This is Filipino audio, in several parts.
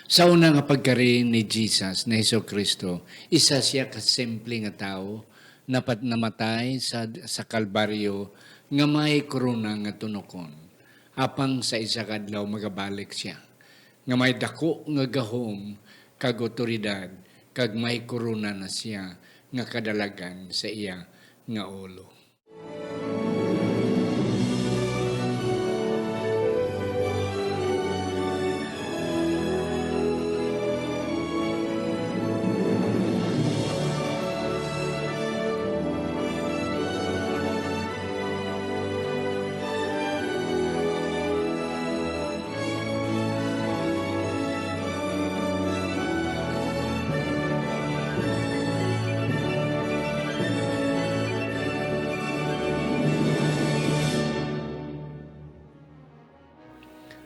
Sa una nga pagkari ni Jesus, na Kristo, isa siya kasimple nga tao, namatay sa Kalbaryo, nga may korona nga tunokon. Apang sa isa kadlaw magabalik siya. Nga may dako nga gahom, kag otoridad, kag may korona na siya, nga kadalagan sa iya nga ulo.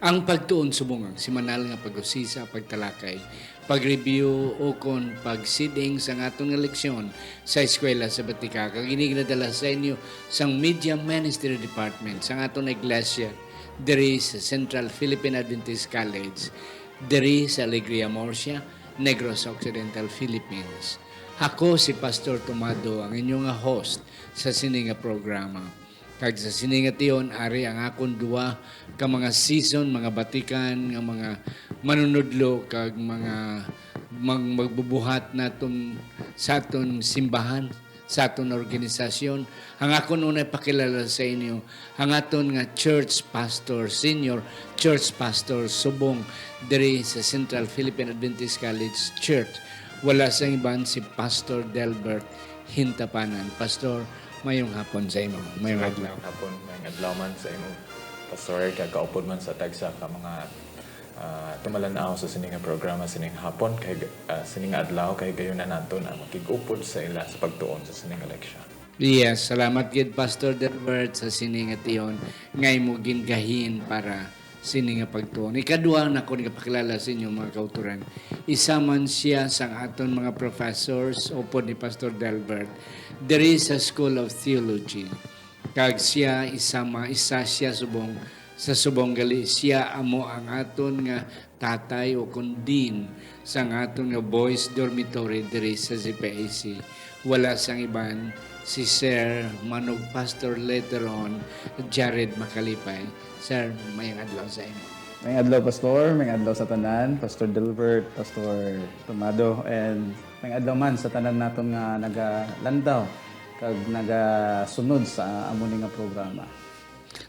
Ang pagtuon subungang simanal nga pag-usisa, pagtalakay, pag-review o kon pag-siding sa atong nga leksyon sa eskwela sa Batika kag ginadala sa inyo sang Media Ministry Department sa atong iglesia diri sa Central Philippine Adventist College diri sa Alegria Murcia, Negros Occidental, Philippines. Ako si Pastor Tomado, ang inyong host sa sininga programa. Kag sa siningat iyon, ari ang akong duwa ka mga season, mga batikan, nga mga manunudlo, kag mga magbubuhat naton sa aton simbahan, sa aton organisasyon. Ang akong unay pakilala sa inyo, ang aton nga church pastor, senior church pastor, subong diri sa Central Philippine Adventist College Church. Wala sa iban si Pastor Delbert Hintapanan. Pastor, mayong hapon sa imo. Mayong adlaw. Hapon, mayong adlaw man sa imo. Pastor, kagaupod man sa tagsa ka mga tumalanaw sa sining programa sining hapon kay sining adlaw kay gayon na naton ang makigupod sa ila sa pagtuon sa sining eleksyon. Yes, salamat gid Pastor Delbert sa sining ation ngay mo gingahin para sining pagtuon. Ikaduha na ko nagapakilala sa inyo mga kauturan. Isa man siya sa aton mga professors upod ni Pastor Delbert. There is a School of Theology. Kag siya isa siya sa subong gali siya amo ang aton nga tatay o kundin sa aton nga boys dormitory diri sa ZPAC. Wala sang iban si Sir Manog Pastor later on, Jared Makalipay. Sir, mayang adlaw sa imo. May adlaw Pastor, may adlaw sa tanan, Pastor Delbert, Pastor Tomado, and may adlaw man sa tanan naton nga nagalandaw kag nagasunod sa amo nga programa.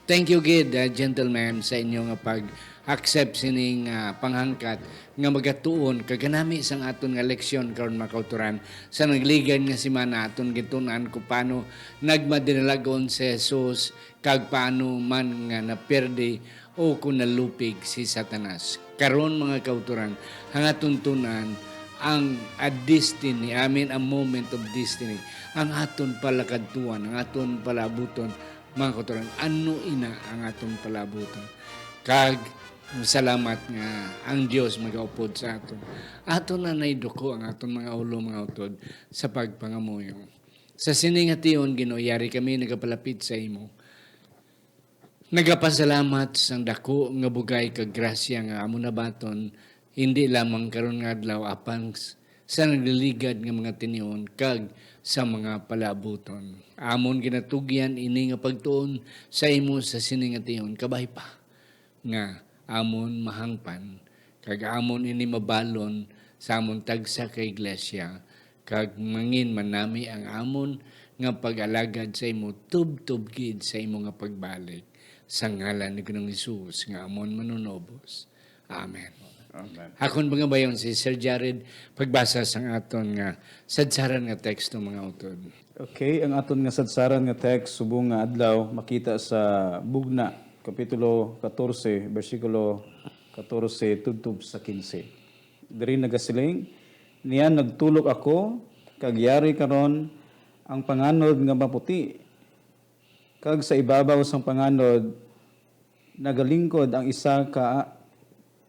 Thank you gid gentlemen sa inyo nga pag-accept sining panghangkat nga magatuon kaganami sang aton nga leksyon karon makauturan sa nagligan nga semana aton gitunan kung paano nagmadinalagon si Jesus kag paano man nga naperde o kung nalupig si Satanas. Karon mga kauturan ang aton tunan ang a destiny, a moment of destiny, ang aton palakadtuan, ang aton palabuton, mga kauturan, ano ina ang aton palabuton. Kag, salamat nga ang Diyos magaupod sa aton. Aton na naiduko ang aton mga ulo, mga utod sa pagpangamuyo. Sa siningation, ginoyari kami nagapalapit sa imo. Nagapasalamat sang dako nga bugay kag grasya nga amo nabaton hindi lamang karon nga adlaw apang sa nagliligad nga mga tinion kag sa mga palabuton. Amon ginatugyan ini nga pagtuon sa imo sa siningation kabay pa nga amon mahangpan kag amon ini mabalon sa amon tagsa ka iglesia kag mangin man nami ang amon nga pag-alagad sa imo tub-tub gid sa imo nga pagbalik sa ngalan ni Ginoong Hesus nga amon manunobos. Amen. Amen. Hakon mga bayon si Sir Jared pagbasa sang aton nga sadsaran nga teksto mga utod. Okay, ang aton nga sadsaran nga text subong nga adlaw makita sa Bugna kapitulo 14 bersikulo 14 tudtub sa 15. Diri nagasiling niya nagtulok ako kag yari karon ang panganod nga maputi kag sa ibabaw sang panganod nagalingkod ang isa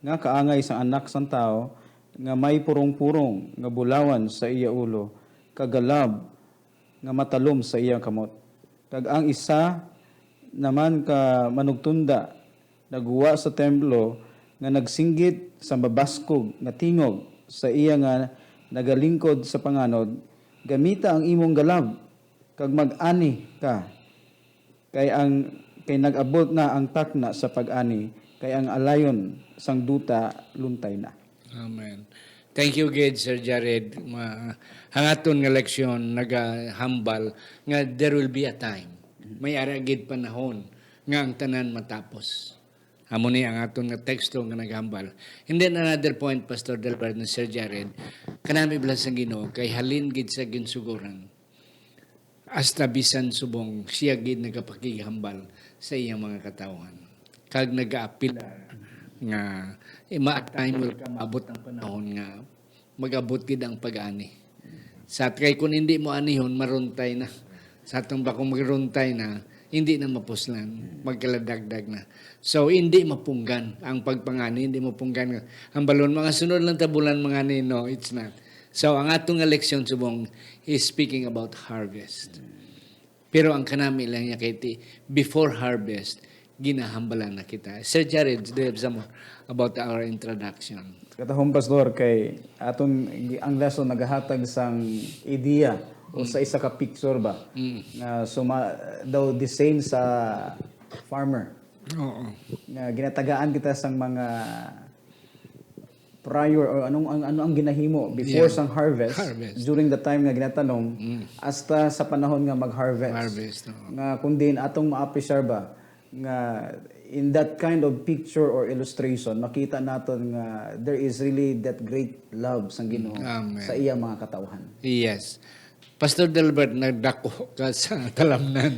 nga kaangay sa anak sang tao nga may purong-purong nga bulawan sa iya ulo kagalab nga matalom sa iyang kamot. Kag ang isa naman ka manugtunda nagwa sa templo nga nagsinggit sa mabaskog nga tingog sa iya nga nagalingkod sa panganod, gamita ang imong galab kag mag-ani ka. Kay nag-abot na ang takna sa pag-ani, kay ang alayon sang duta luntay na. Amen. Thank you, Gid, Sir Jared. Hangaton nga leksyon, nagahambal, nga there will be a time. May aragid panahon nga ang tanan matapos. Amo ni ang aton nga teksto nga naghambal. And then another point, Pastor Delbert and Sir Jared, kanami bilas ang Ginoo kay halin gid sa ginsugoran. Hasta bisan subong siya gid nagapakighambal sa iyang mga katawhan. Kag nagaapila nga time will come, abot ang panahon nga mag-abot gid ang pag-ani. Sa kay kung hindi mo anihon, maruntay na. Sa atong bakong magruntay na, hindi na mapuslan, magkaladagdag na. So, hindi mapunggan ang pagpangani, hindi mapunggan. Ang balon, mga sunod lang tabulan mga ni, no, it's not. So, ang atong leksyon subong is speaking about harvest. Pero ang kanami lang niya kay before harvest, ginahambalan na kita. Sir Jared, do you have some more about our introduction? Katahong pastor, kay atong ang lesson nagahatag sang ideya o sa isa ka picture ba nga daw the same sa farmer. Oo. Nga ginatagaan kita sang mga prior or ano ang ginahimo before sang harvest, during the time nga ginatanong hasta sa panahon nga mag-harvest. Harvest, oo. Nga kundi atong ma-appreciate ba nga in that kind of picture or illustration makita naton nga there is really that great love sang Ginoo sa iyang mga katawhan. Yes. Pastor Delbert, nagdako ka sa talamnan.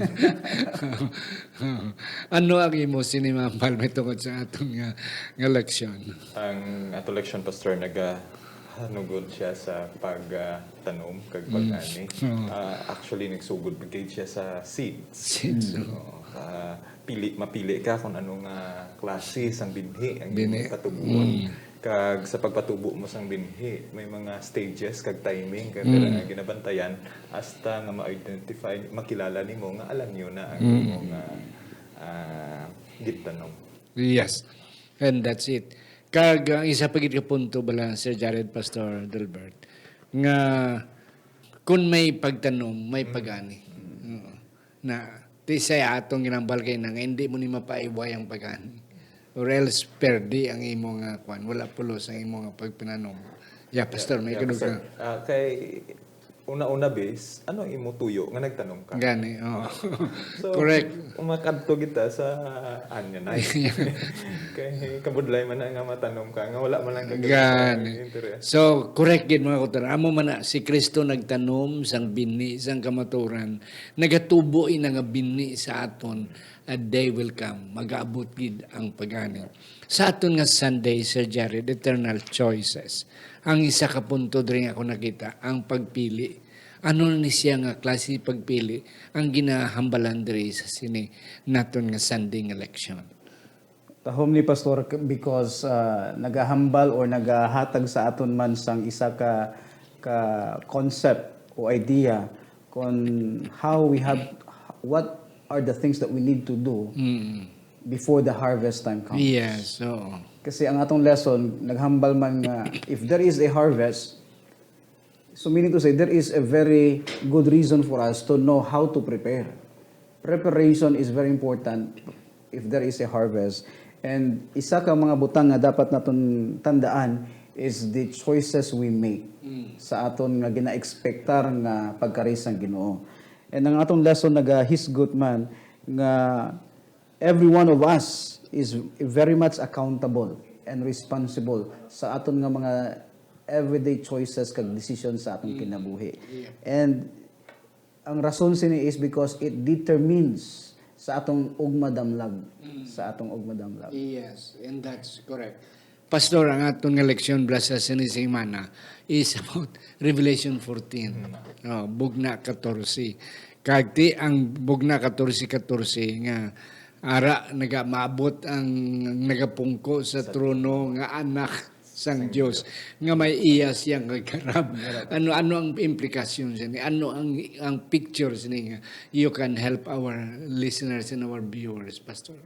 Ano ang imo sinimambal may tungkol sa atong nga leksyon? Ang ato leksyon, Pastor, hanugod siya sa pagtanom kag pag-ani. Actually, nagsugod bigay siya sa seeds. Seeds. Mapili ka kung anong klase sang binhi ang imong patubuon. Kag sa pagpatubo mo sang binhi, may mga stages kag timing kag ginabantayan hasta nga ma-identify, makilala nimo nga alam niyo na ang imong gitanom. Yes. And that's it. Kag ang isa pa gid ka punto bala Sir Jared, Pastor Delbert, nga kung may pagtanom, may pagani. Na di saya atong ginambal kay nga hindi mo ni mapaiway ang pagani. Or else perdi ang imong kwan, wala pulos ang imong pagpinanom. Yeah, Pastor, may kadug ka. Kay una-una base, ano imo tuyo nga nagtanong ka? Gani, oo. So, correct. umakadto kita sa anya na. Kay kabudlay man na nga matanong ka, nga wala man lang Gani. interest. So, correct gid mga kutor. Amo man na si Kristo nagtanom sang binhi sang kamaturan, nagatubo ina nga binhi sa aton. A day will come, mag-aabot gid ang pagani. Sa aton nga Sunday, Sir Jared, eternal choices. Ang isa ka punto rin ako nakita, ang pagpili. Ano ni siya nga klase pagpili ang ginahambalan diri sa sini naton nga Sunday nga election. Tahom ni Pastor, because nagahambal or nagahatag sa aton man sang isa ka concept o idea kung how we have, what are the things that we need to do before the harvest time comes. Yes, so Kasi ang atong lesson, naghambal man nga, if there is a harvest, so meaning to say, there is a very good reason for us to know how to prepare. Preparation is very important if there is a harvest. And isa ka mga butang nga dapat naton tandaan is the choices we make sa aton nga gina-expectar nga pagkarisang Ginoo. And ang atong lesson nagahisgot man nga every one of us is very much accountable and responsible sa aton nga mga everyday choices kag decisions sa atong kinabuhi. And ang rason sini is because it determines sa atong ugma damlag. Sa atong ugma damlag. yes, and that's correct. Pastor, ang atong nga leksyon blasa sa semana is about Revelation 14. Bugna 14. Kagti ang bugna 14 nga ara maabot ang nagapungko sa trono nga anak sang Dios nga may iya siyang kagarab. Ano ang implikasyon sa ni? Ano ang picture sa ni nga you can help our listeners and our viewers, Pastor?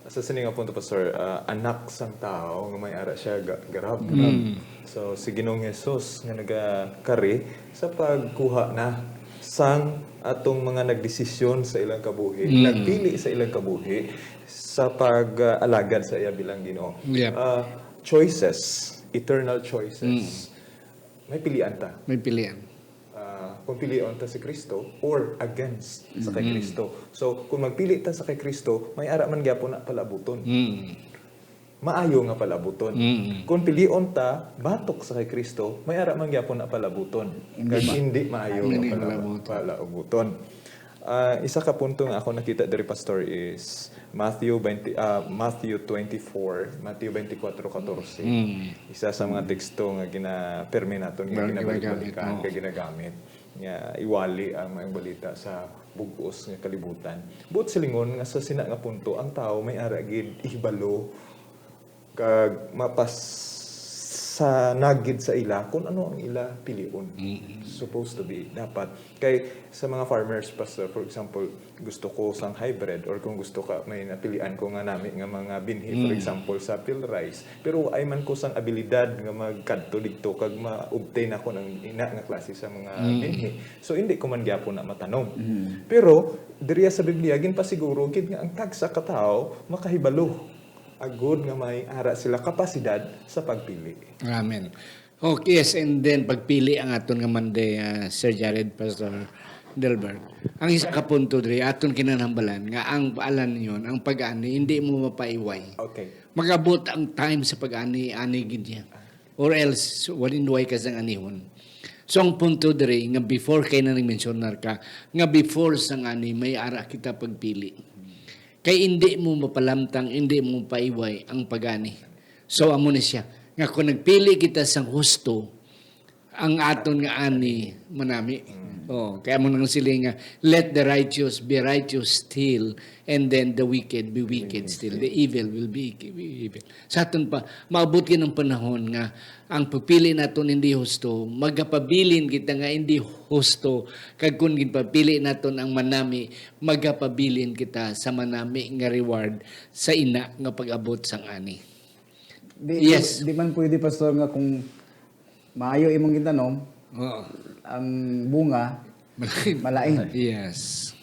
Sa sini nga punto, Pastor, anak sang tao, nga may ara siya garab. So, si Ginoong Jesus nga nagakari sa pagkuha na sang atong mga nagdesisyon sa ilang kabuhi, nagpili sa ilang kabuhi sa pag-alagad sa iya bilang Ginoo. Yep. Choices, eternal choices. May pilian ta. May pilihan. Kung pilion ta si Kristo or against sa kay Kristo. So, kung magpili ta sa kay Kristo, may ara man gyapon na palabuton. Maayo nga palabuton. Kung pilion ta batok sa kay Kristo, may ara man gyapon na palabuton. Kag hindi maayo nga palabuton. Isa ka punto nga ako nakita diri, Pastor, is Matthew 24, Matthew 24:14. Isa sa mga teksto nga gina-permi naton nga ginabalik-balikan kay ginagamit nga iwali ang mga balita sa bug-os nga kalibutan. Buot silingon nga sa sina nga punto ang tao may ara gid ihibalo kag mapas sa nagid sa ila kung ano ang ila pilion. Supposed to be dapat kay sa mga farmers, Pastor, for example, gusto ko sang hybrid or kung gusto ka may napilian ko nga nami nga mga binhi, for example sa pill rice, pero ay man ko sang abilidad nga magkadto didto kag ma-obtain ako ng ina nga klase sa mga binhi, so hindi ko man gyapon na matanom. Pero diriya sa Biblia gin pa siguro gid nga ang tagsa ka tawo makahibalo agud nga may ara sila kapasidad sa pagpili. Amen. Okay, yes, and then pagpili ang aton nga Monday, Sir Jared, Pastor Delbert. Ang isa ka punto diri aton kinanambalan nga ang paalan niyon, ang pag-ani hindi mo mapaiway. Okay. Magabot ang time sa pag-ani gid niya. Or else walin way ka sang anihon. So ang punto diri nga before kay na mentionar ka nga before sang ani may ara kita pagpili. Kay hindi mo mapalamtang, hindi mo paiway ang pagani. So amo ni siya nga kung nagpili kita sang husto ang aton nga ani manami. Kaya mo nang sila nga let the righteous be righteous still and then the wicked be wicked still. The evil will be evil. Sa aton pa maabot ng panahon nga ang pagpili naton hindi husto, magapabilin kita nga hindi husto kag kun ginpapili naton ang manami, magapabilin kita sa manami nga reward sa ina nga pag-abot sang ani. Yes. Di man pwede, Pastor, nga kung maayo imong gitanom, ang bunga malain. Yes.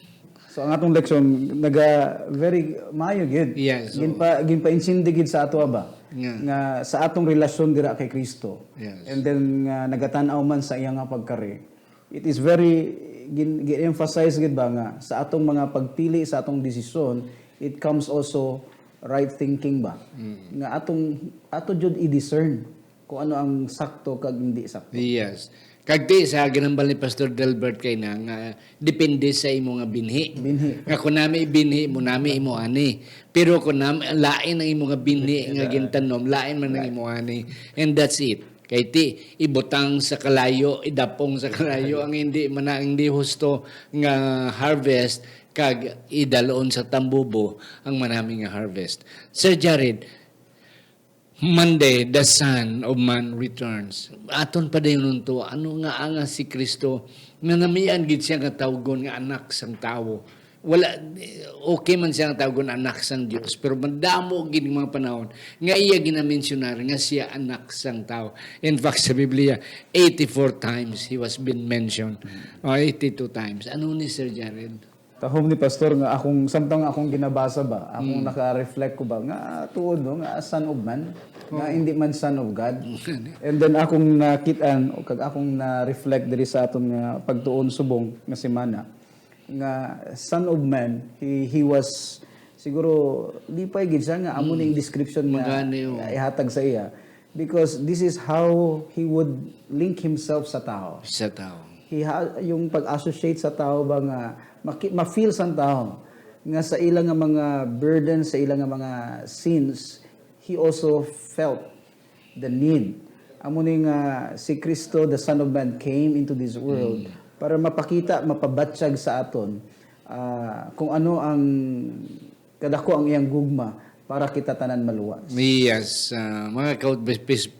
So ang atong leksyon naga very maayo gid. Yes. Ginpa insindi gid sa ato ba? Yeah. Nga sa atong relasyon dira kay Kristo. Yes. And then nga nagatan-aw man sa iyang nga pagkari. It is very emphasize gid ba nga sa atong mga pagpili, sa atong desisyon, it comes also right thinking ba? Nga ato jud i-discern kung ano ang sakto kag hindi sakto. Yes. Kagti sa ginambal ni Pastor Delbert kay na nga depende sa imo nga binhi. Nga kung nami binhi mo nami imo ani. Pero kung lain ang imo nga binhi nga gintanom, lain man ang imo ani. And that's it. Kay ti ibutang sa kalayo, idapong sa kalayo ang hindi husto nga harvest kag idaloon sa tambubo ang manami nga harvest. Sir Jared, Monday, the Son of Man returns. Aton pa dayon to, ano nga anga si Kristo, nga namian gid siya nga tawgon nga anak sang tawo. Wala, okay man siya nga tawgon anak sang Dios, pero madamo gid mga panahon nga iya ginamensionar nga siya anak sang tawo. In fact, sa Biblia, 84 times he was been mentioned. O 82 times. Ano ni Sir Jared? Tahom ni Pastor nga samtang akong ginabasa ba, akong naka-reflect ko ba nga tuod no nga son of man, nga hindi man son of God. And then akong nakitaan o kag akong na-reflect diri sa aton nga pagtuon subong nga semana nga son of man, he was siguro di pa gid siya nga amo ning description nga ihatag sa iya because this is how he would link himself sa tao. Sa tao. Yung pag-associate sa tao ba nga ma-feel sa tao nga sa ilang nga mga burden, sa ilang nga mga sins, he also felt the need. Amo ni nga si Kristo, the Son of Man, came into this world para mapakita, mapabatsyag sa aton kung ano ang kadako ang iyang gugma para kita tanan maluwas. Yes, mga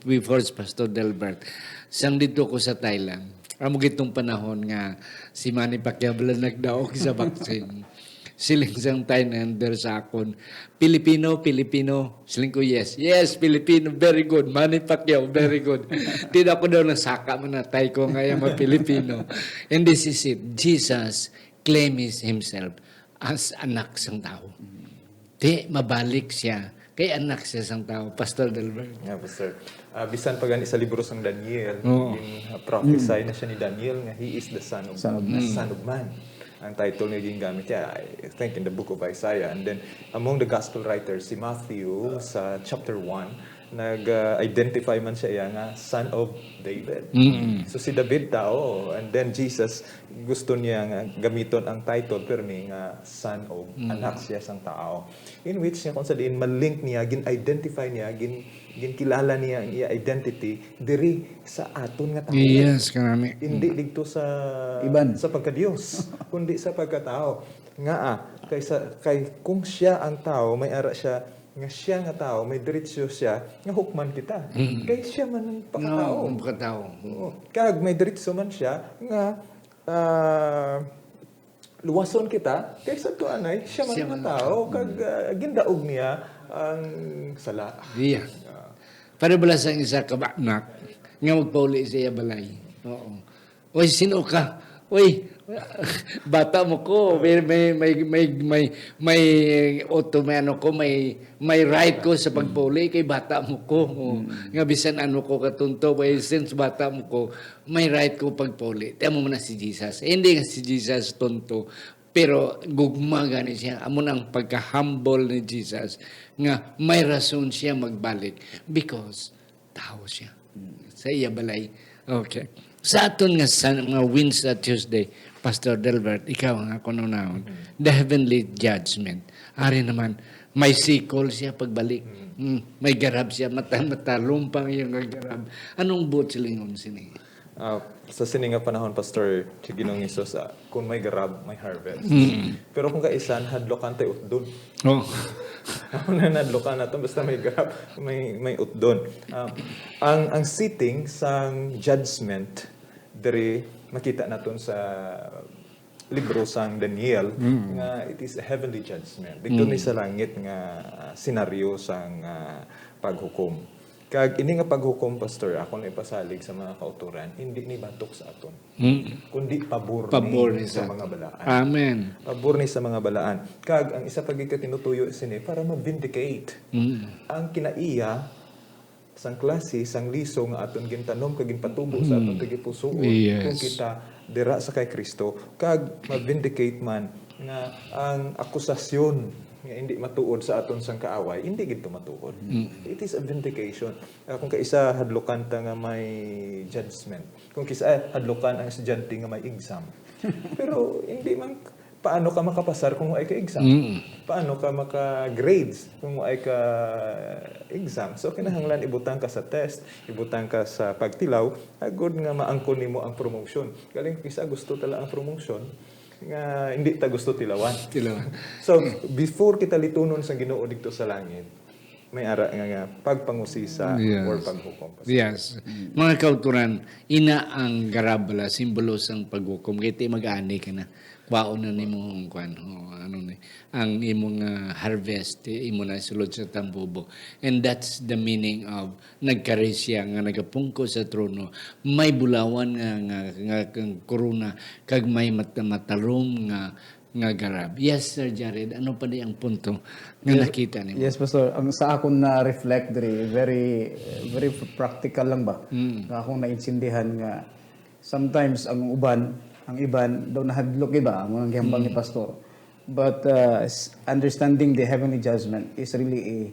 before Pastor Delbert, sang dito ko sa Thailand. Amo gitong panahon nga si Manny Pacquiao nagdaog sa vaccine. Siling sang Thailander sa akon, Filipino. Siling ko, yes, Filipino, very good. Manny Pacquiao, very good. Di ako daw nasaka man na tay ko ngayon mga Filipino. And this is it. Jesus claims himself as anak sang tao. Di, mabalik siya. Kay anak siya sang tao. Pastor Delbert. Yeah, Pastor. Bisan pa gani sa libro sang Daniel, Oo. yung prophesy na siya ni Daniel nga he is the son of man. Ang title niya gingamit niya, I think in the book of Isaiah. And then among the gospel writers, si Matthew sa chapter 1, nag-identify man siya nga son of David. So si David tao, and then Jesus gusto niya nga gamiton ang title pero ni nga son of anak siya sang tao. In which niya kung sa diin malink niya, gin-identify niya, ginkilala niya ang iya identity diri sa aton nga tao. Yes, kanami. Hindi dito sa Iban. sa pagka-Diyos, kundi sa pagkatao. Nga kay kung siya ang tao, may ara siya nga siya nga tao, may diretsyo siya, nga hukman kita. Kay siya man ang pagkatao. No, pagkatao. Oo. Kag may diretsyo man siya nga luwason kita kaysa to anay siya man Siya ang man tao kag gindaog niya ang sala. Iya. Para bala sa isa ka anak nga magpauli siya balay. Oo. Oy, sino ka? Oy, bata mo ko. May automano ko, may right ko sa pagpauli kay bata mo ko. Oo. Nga bisan ano ko katunto, since bata mo ko, may right ko pagpauli. Tama mo na si Jesus. Hindi nga si Jesus tonto. Pero gugma gani siya. Amo ang pagka-humble ni Jesus nga may rason siya magbalik because tao siya. Sa iya balay. Okay. Sa aton nga sa mga wins sa Tuesday, Pastor Delbert, ikaw ang ako nunahon. The heavenly judgment. Ari naman, may sikol siya pagbalik. May garab siya, mata lumpang yung garab. Anong buot silingon sini? Sa sininga panahon, Pastor, si Ginoong Isos, kung may garab, may harvest. Pero kung kaisan, hadlokan tayo utdon. Oh. Ako na nadlokan na to, basta may garab, may utdon. Ang sitting sang judgment, dari makita naton sa libro sang Daniel, nga it is a heavenly judgment. Dito ni sa langit nga senaryo sang paghukom. Kag ini nga paghukom, Pastor, ako na ipasalig sa mga kauturan, hindi ni batok sa aton. Kundi pabor ni sa mga balaan. Amen. Pabor ni sa mga balaan. Kag ang isa pagika tinutuyo sini para ma-vindicate ang kinaiya sang klase, sang liso nga aton gintanom kag ginpatubo sa aton tagipusoon Yes. kung kita dira sa kay Kristo kag ma-vindicate man nga ang akusasyon nga hindi matuod sa aton sang kaaway, hindi gid matuod. It is a vindication. Kung kaisa hadlukan ta nga may judgment, kung kisa hadlukan ang estudyante nga may exam. Pero hindi man paano ka makapasar kung ay ka exam? Paano ka maka-grades kung ay ka exam? So kinahanglan ibutang ka sa test, ibutang ka sa pagtilaw, agud nga maangkon nimo ang promotion. Galing kisa gusto tala ang promotion, nga hindi ta gusto tilawan. So, before kita litunon sa Ginoo dito sa langit, may ara nga pagpangusisa or paghukom. Yes. Mga kauturan, ina ang garabala, simbolo sang paghukom. Kaya mag-ani ka na. Kwaon na ni mong kwan. Ang imong harvest, imo na sulod sa tambubo. And that's the meaning of nagkarisya nga nagapungko sa trono. May bulawan nga korona, kag may matalom nga garab. Yes, Sir Jared. Ano pa di ang punto nga nakita niyo? Yes, Pastor. Ang sa akong na-reflect diri, very practical lang ba? Nga akong naintindihan nga sometimes ang iban daw nahadlok iba ang mga gihambal ni Pastor. But understanding the heavenly judgment is really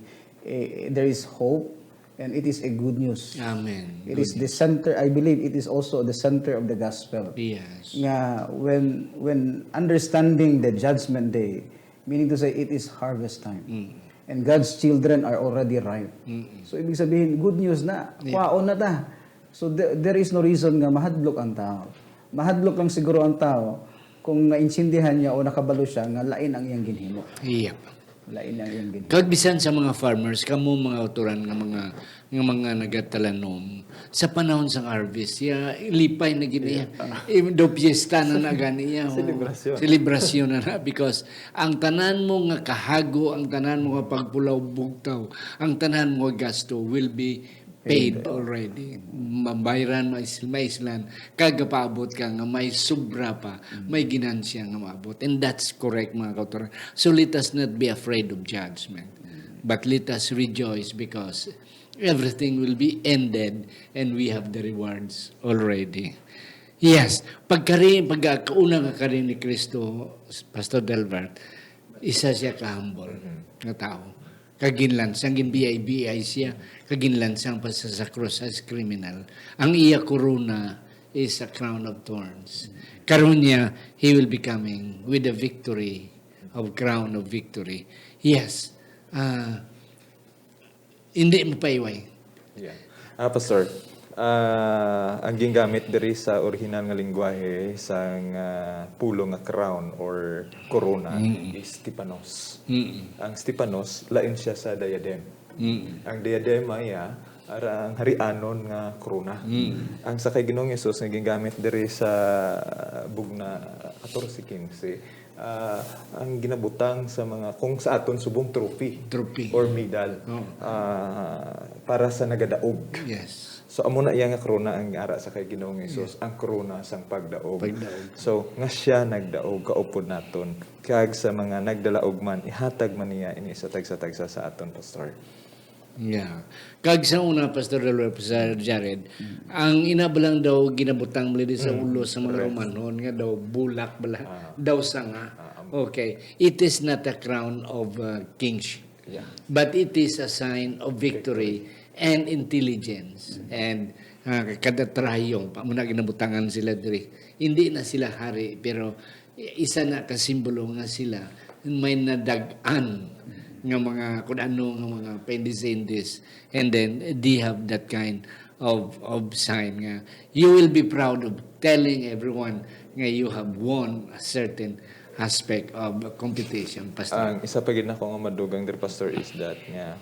there is hope and it is a good news. Amen. It is the center, I believe it is also the center of the gospel. Yes. Nga when understanding the judgment day, meaning to say it is harvest time. And God's children are already ripe. So ibig sabihin good news na, kwaon na ta. So there is no reason nga mahadlok ang tao. Mahadlok lang siguro ang tao kung naintindihan niya o nakabalo siya nga lain ang iyang ginhimo. Yep. Lain ang iyang gini. Kag bisan sa mga farmers, kamo mga autoran nga mga nagatalanom sa panahon sa harvest, ya lipay na gini. Do piyesta na na gani ya. Selebrasyon. Selebrasyon na because ang tanan mo nga kahago, ang tanan mo nga pagpulaw bugtaw, ang tanan mo nga gasto will be paid already. Mabayran, maislan, kagapaabot ka nga may sobra pa, may ginansya nga maabot. And that's correct mga kautoran. So let us not be afraid of judgment. But let us rejoice because everything will be ended and we have the rewards already. Yes, pagkauna ka rin ni Kristo, Pastor Delbert, isa siya ka-humble na tao. Kaginlansang, ginbiyay-biyay siya, kaginlansang pa sa krus as criminal. Ang iya corona is a crown of thorns. Karon niya, he will be coming with a victory, of crown of victory. Yes, hindi mo paiway. Yeah. Pastor, ang gingamit diri sa original nga lingwahe sa pulo nga crown or corona is Stephanos. Ang Stephanos, lain siya sa diadem. Ang diadem ay ang harianon nga corona. Ang sa kay Ginoong Hesus nga gingamit diri sa bugna 14:15 ang ginabutang sa mga kung sa aton subong trophy or medal para sa nagadaog. Yes. So amo na iya nga corona ang ara sa kay Ginoong Hesus, ang corona sang pagdaog. So nga siya nagdaog kaupod naton kag sa mga nagdalaog man ihatag man niya ini sa tagsa sa aton, Pastor. Yeah. Kag sa una, Pastor Jared, ang inabalang daw ginabutang muli sa ulo sa mga Romanon nga daw bulak bala, daw sanga. Okay. It is not a crown of kingship. Yeah. But it is a sign of victory and intelligence. And kada trahiyong, muna ginabutangan sila diri. Hindi na sila hari, pero isa na kasimbolo nga sila may nadagan nga mga kung ano nga mga pendicentes, and then they have that kind of sign nga you will be proud of telling everyone nga you have won a certain aspect of competition, Pastor. Ang isa pa gid nako nga madugang der, Pastor, is that nga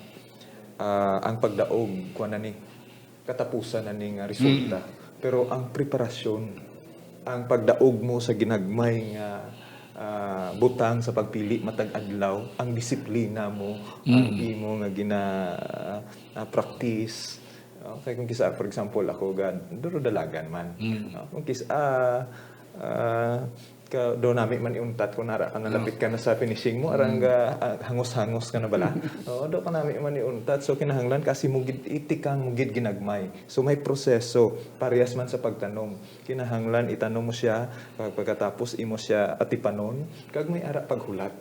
ang pagdaog kuan na ni katapusan na ning resulta. Pero ang preparasyon, ang pagdaog mo sa ginagmay nga butang sa pagpili matag adlaw, ang disiplina mo, ang imo nga practice. Okay, kung kisa for example ako duro dalagan man. Kung kisa do nami man iuntat kung nara ka nalapit ka na sa finishing mo arang hangos-hangos ka na bala. Do ka nami man iuntat, so kinahanglan kasi mo gid itikang mo gid ginagmay. So may proseso parehas man sa pagtanom. Kinahanglan itanong mo siya, pagkatapos imo siya atipanon kag may ara paghulat.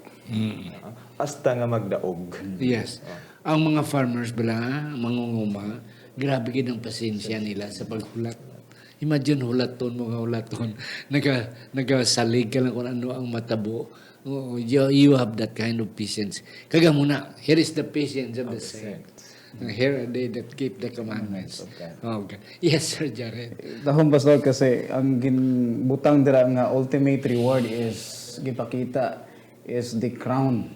Hasta nga magdaog. Yes. Ang mga farmers bala, mangunguma, grabe gid ang pasensya nila sa paghulat. Imagine hulaton, mga hulaton. Nagasalig ka lang kung ano ang matabo. You have that kind of patience. Kaga muna, here is the patience of the saints. Here are they that keep the commandments. Okay. Yes, Sir Jared. Dahon, Pastor, kasi ang ginbutang dira nga ultimate reward is gipakita is the crown.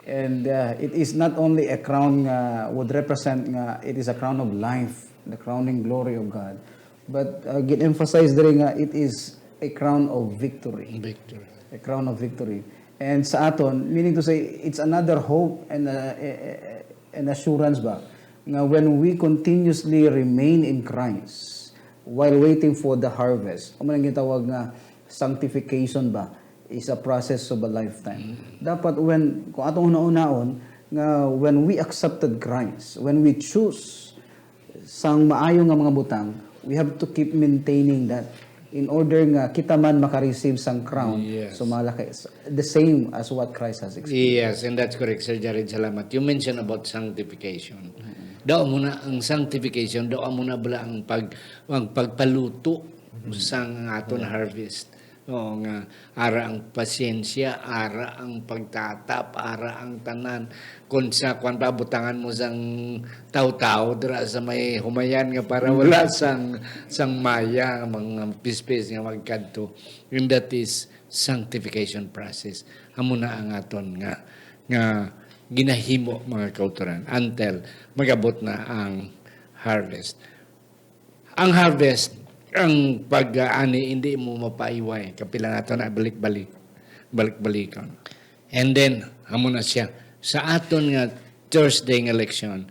And it is not only a crown would represent it is a crown of life, the crowning glory of God. But emphasize diri nga it is a crown of victory. Victory. A crown of victory. And sa aton, meaning to say, it's another hope and an assurance ba nga when we continuously remain in Christ while waiting for the harvest, ang mga gitawag nga sanctification ba is a process of a lifetime. Dapat kung atong una-unaon nga when we accepted Christ, when we choose sang maayo nga mga butang, we have to keep maintaining that in order nga kita man maka-receive sang crown. Yes. So malaki, the same as what Christ has experienced. Yes, and that's correct, Sir Jared. Salamat. You mentioned about sanctification. Daw muna ang sanctification, daw muna bala ang pagpaluto sang aton harvest. O nga, ara ang pasyensya, ara ang pagtatap, ara ang tanan. Kung sa kwan pabutangan mo sang taw-taw, dira sa may humayan nga para wala sang maya, mga pispis nga magkadto. And that is sanctification process. Amo na ang aton nga nga ginahimo mga kauturan until magabot na ang harvest. Ang harvest, ang pag-ani, hindi mo mapaiway. Kapila nato na balik-balikan. And then, amo na siya. Sa aton nga Thursday nga election,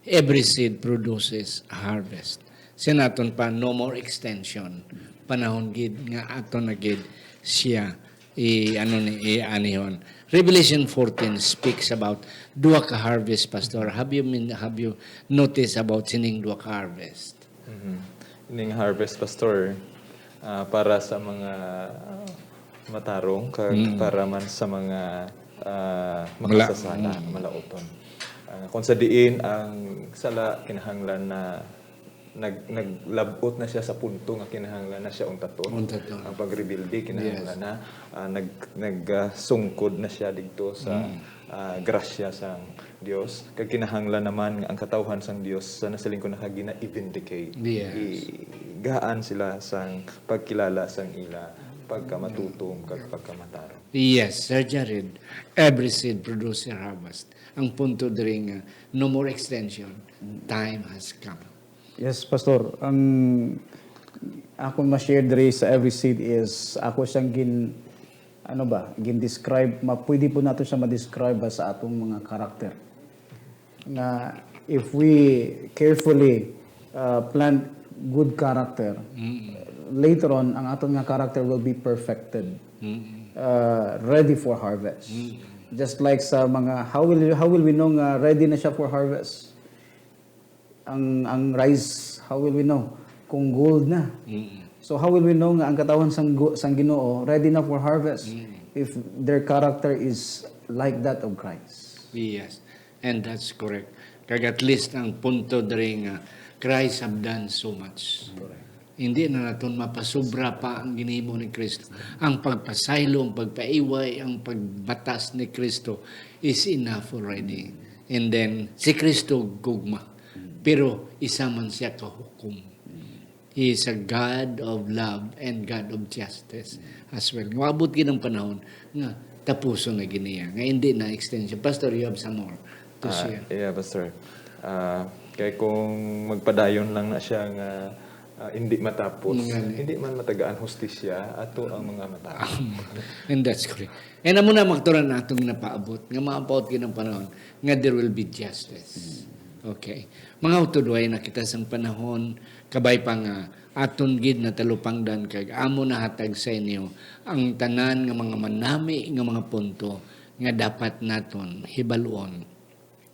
every seed produces a harvest. Sa naton pa, no more extension. Panahon gid nga aton na gid siya anihon. Revelation 14 speaks about duha ka harvest, Pastor. Have you noticed about sining duha ka harvest? Ining harvest, Pastor, para sa mga matarong, para man sa mga makasasala, malauton. Kung sa diin, ang sala kinahanglan na naglabot na siya sa punto nga kinahanglan na siya untaton. Ang pag-rebuildi kinahanglan na nagsungkod na siya dito sa grasya sang Dios. Kag kinahanglan naman nga ang katawhan sang Dios sa nasaling ko nakagina i-vindicate. Gaan sila sang pagkilala sang ila pagkamatutom kag pagkamatarong. Yes, Sir Jared. Every seed produces harvest. Ang punto diri nga no more extension. Time has come. Yes, Pastor. Ang akong ma-share diri sa every seed is ako siyang gin-describe, pwede po nato siya ma-describe sa atong mga karakter. Na if we carefully plant good character, later on, ang aton nga character will be perfected, ready for harvest. Just like sa mga, how will we know nga ready na siya for harvest? Ang rice, how will we know? Kung gold na. So how will we know nga ang katawan sang Ginoo ready na for harvest if their character is like that of Christ? Yes, and that's correct. Kag at least ang punto diri nga Christ have done so much. Hindi na naton mapasubra pa ang ginhimo ni Kristo. Ang pagpasaylo, ang pagpaiway, ang pagbatas ni Kristo is enough already. And then si Kristo gugma. Pero isa man siya kahukom. He is a God of love and God of justice as well. Ngabot ginang panahon nga tapuso na giniya. Nga hindi na extension. Pastor, you have some more to share. Yeah, Pastor. Kaya kung magpadayon lang na siya nga hindi matapos, hindi man matagaan hustisya ato ang mga matapos. And that's correct. And amo na magturan natong napaabot nga maapaot ginang panahon nga there will be justice. Okay. Mga utudway na kita sang panahon, kabay pa nga, aton gid na talupangdan kag amo na hatag sa inyo ang tanan nga mga manami nga mga punto nga dapat naton hibaluon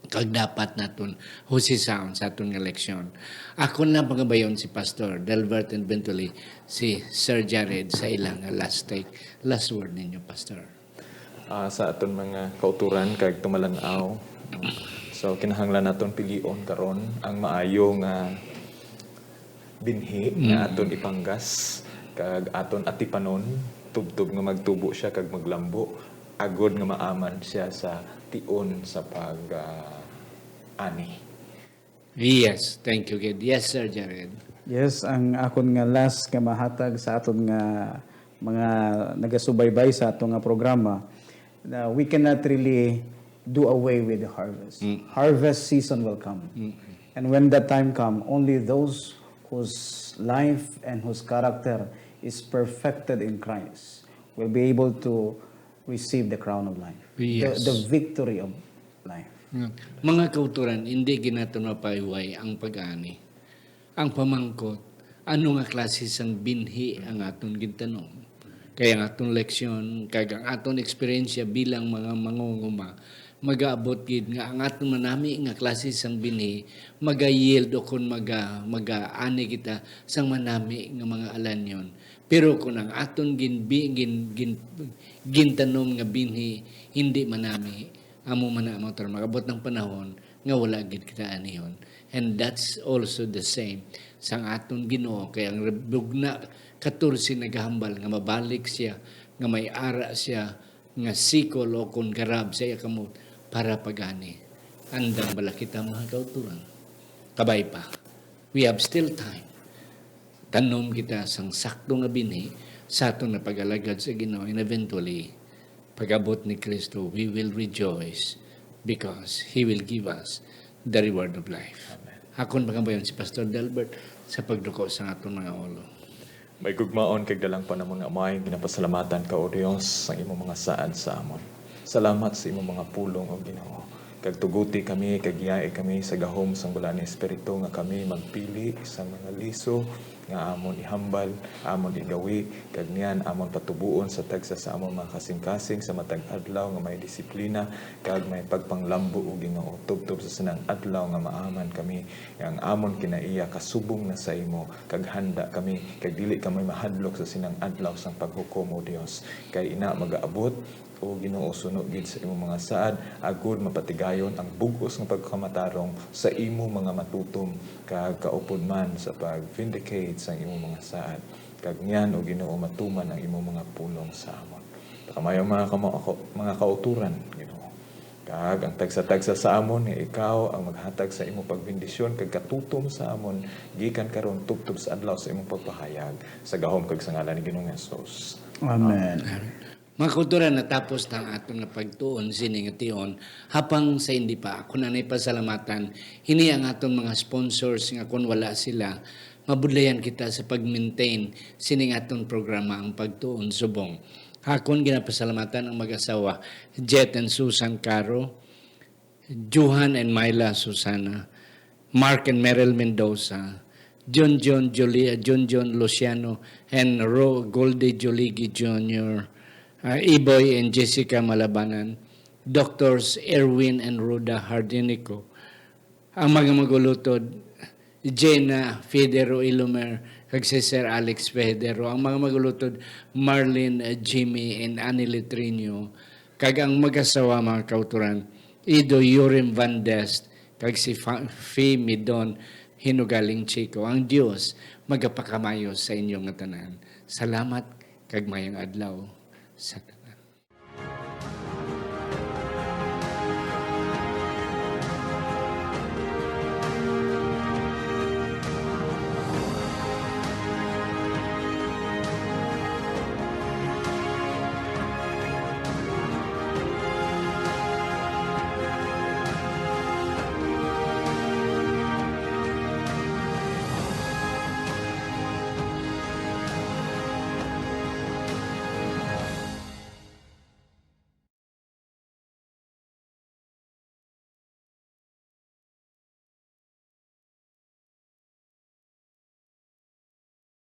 kag dapat naton husisaon sa aton nga leksyon. Ako na pagabayon si Pastor Delbert and eventually si Sir Jared sa ilang last word ninyo, Pastor. Sa aton mga kauturan kag tumalanaw, so kinahanglan naton pilion karon ang maayo nga binhi nga aton ipanggas kag aton atipanon tubtob nga magtubo siya kag maglambo agod nga maaman siya sa tion sa ani. Yes, thank you, kid. Yes, Sir Jared. Yes, ang akon nga last nga mahatag sa aton nga mga nagasubaybay sa aton nga programa, na we cannot really do away with the harvest. Harvest season will come. And when that time come, only those whose life and whose character is perfected in Christ will be able to receive the crown of life. Yes. The victory of life. Mga kauturan, hindi ginaton mapaiway ang pag-ani. Ang pamangkot, ano nga klase sang binhi ang aton gintanong. Kaya ang aton leksyon, kaya ang aton eksperyensya bilang mga mangunguma, mag-aabot gid nga ang aton manami nga klase sang binhi, mag-yield o kung mag-ani kita sang manami nga mga alanyon. Pero kung ang aton gintanom nga binhi, hindi manami, amo man na magabot ng panahon nga wala gid kita anihon. And that's also the same sang aton Ginoo kay ang bugna 14 nagahambal nga mabalik siya nga may ara siya nga sikol o kun garab sa iya kamot para pagani. Andang bala kita mga kauturan. Kabay pa. We have still time. Tanom kita sang sakto nga binhi sa aton na pag-alagad sa Ginoo and eventually pag-abot ni Kristo, we will rejoice because He will give us the reward of life. Hakon pagkambayon si Pastor Delbert sa pagduko sa aton mga ulo. May gugmaon kay dalang panamon nga may ginapasalamatan ka o Dios sa imong mga saad sa amon. Salamat sa imong mga pulong o Ginoo. Kag tuguti kami, kag giyae kami sa gahom sang wala ni Espiritu nga kami magpili sa mga liso nga amon ihambal, amon igawi, kag niyan amon patubuon sa tagsa sa amon mga kasing-kasing sa matag adlaw nga may disiplina, kag may pagpanglambo o Ginoo tubtob sa sanang adlaw nga maaman kami ang amon kinaiya kasubong na sa imo, kag handa kami, kag dili kami mahadlok sa sinang adlaw sang paghukom o Dios. Kay ina magaabot o Ginoo suno gid sa imong mga saad agud mapatigayon ang bugos nga pagkamatarong sa imo mga matutom kag kaupod man sa pag-vindicate sa imong mga saad kag niyan o Ginoo matuman ang imong mga pulong sa amon. Kamayo mga kauturan Ginoo. Kag ang tagsa-tagsa sa amon nga ikaw ang maghatag sa imong pagbendisyon kag katutom sa amon gikan karon tubtob sa adlaw sa imong pagpahayag sa gahom kag sa ngalan ni Ginoong Hesus. Amen. Mga kultura, natapos ng atong napagtuon, siningation, hapang sa hindi pa, kung nanay pasalamatan, hini ang atong mga sponsors nga kung wala sila, mabudlayan kita sa pag-maintain sining atong programa ang pagtuon subong. Hakon ginapasalamatan ang mag-asawa, Jet and Susan Caro, Johan and Myla Susana, Mark and Meryl Mendoza, John Luciano, and Goldie Joligi Jr., Iboy and Jessica Malabanan, Doctors Erwin and Ruda Hardinico, ang mga magulutod, Jenna Federo Ilumer, kag si Sir Alex Federo, ang mga magulutod, Marlene, Jimmy, and Annie Letrino, kag ang mag-asawa mga kauturan, Ido Yurim Van Dest, kag si Fee Midon, Hinugaling Chico. Ang Diyos magapakamayo sa inyong tanan. Salamat kag mayang adlaw. Sa